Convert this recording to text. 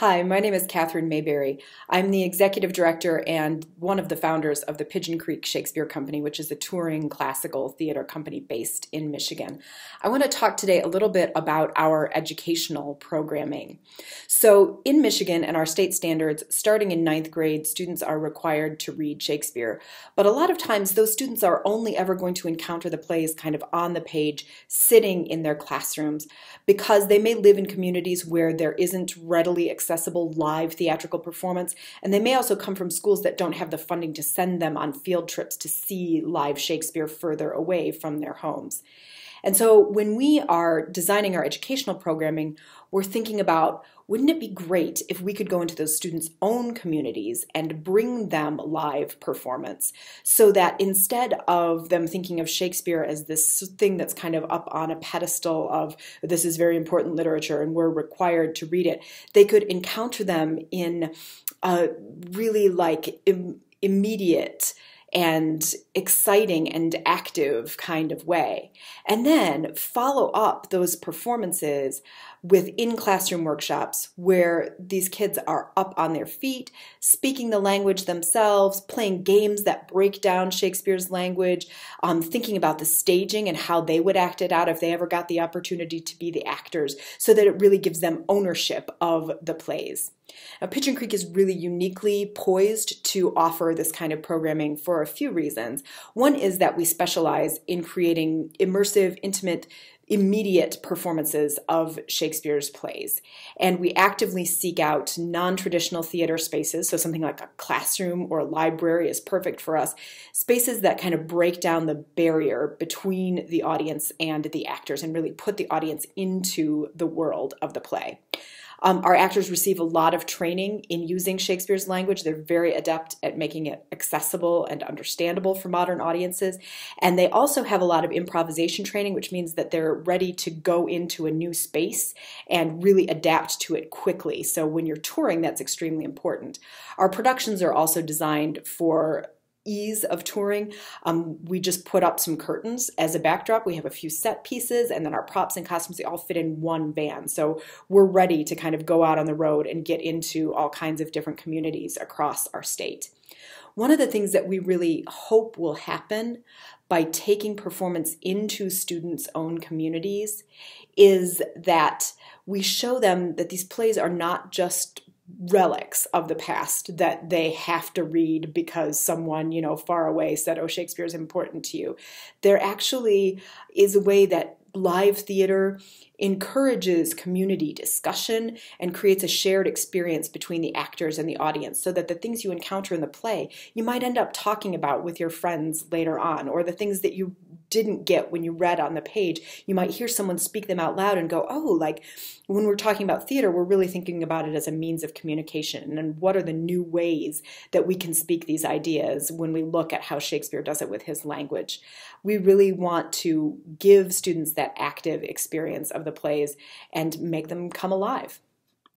Hi, my name is Catherine Mayberry. I'm the executive director and one of the founders of the Pigeon Shakespeare Company, which is a touring classical theater company based in Michigan. I want to talk today a little bit about our educational programming. So in Michigan and our state standards, starting in ninth grade, students are required to read Shakespeare. But a lot of times those students are only ever going to encounter the plays kind of on the page, sitting in their classrooms, because they may live in communities where there isn't readily accessible live theatrical performance, and they may also come from schools that don't have the funding to send them on field trips to see live Shakespeare further away from their homes. And so when we are designing our educational programming, we're thinking about, wouldn't it be great if we could go into those students' own communities and bring them live performance, so that instead of them thinking of Shakespeare as this thing that's kind of up on a pedestal of this is very important literature and we're required to read it, they could encounter them in a really immediate and exciting and active kind of way. And then follow up those performances with in-classroom workshops where these kids are up on their feet, speaking the language themselves, playing games that break down Shakespeare's language, thinking about the staging and how they would act it out if they ever got the opportunity to be the actors, so that it really gives them ownership of the plays. Now, Pigeon Creek is really uniquely poised to offer this kind of programming for a few reasons. One is that we specialize in creating immersive, intimate, immediate performances of Shakespeare's plays. And we actively seek out non-traditional theater spaces, so something like a classroom or a library is perfect for us, spaces that kind of break down the barrier between the audience and the actors and really put the audience into the world of the play. Our actors receive a lot of training in using Shakespeare's language. They're very adept at making it accessible and understandable for modern audiences. And they also have a lot of improvisation training, which means that they're ready to go into a new space and really adapt to it quickly. So when you're touring, that's extremely important. Our productions are also designed for ease of touring. We just put up some curtains as a backdrop. We have a few set pieces, and then our props and costumes, they all fit in one van. So we're ready to kind of go out on the road and get into all kinds of different communities across our state. One of the things that we really hope will happen by taking performance into students' own communities is that we show them that these plays are not just relics of the past that they have to read because someone, far away said, oh, Shakespeare is important to you. There actually is a way that live theater encourages community discussion and creates a shared experience between the actors and the audience, so that the things you encounter in the play, you might end up talking about with your friends later on, or the things that you didn't get when you read on the page, you might hear someone speak them out loud and go, oh, when we're talking about theater, we're really thinking about it as a means of communication, and what are the new ways that we can speak these ideas when we look at how Shakespeare does it with his language. We really want to give students that active experience of the plays and make them come alive.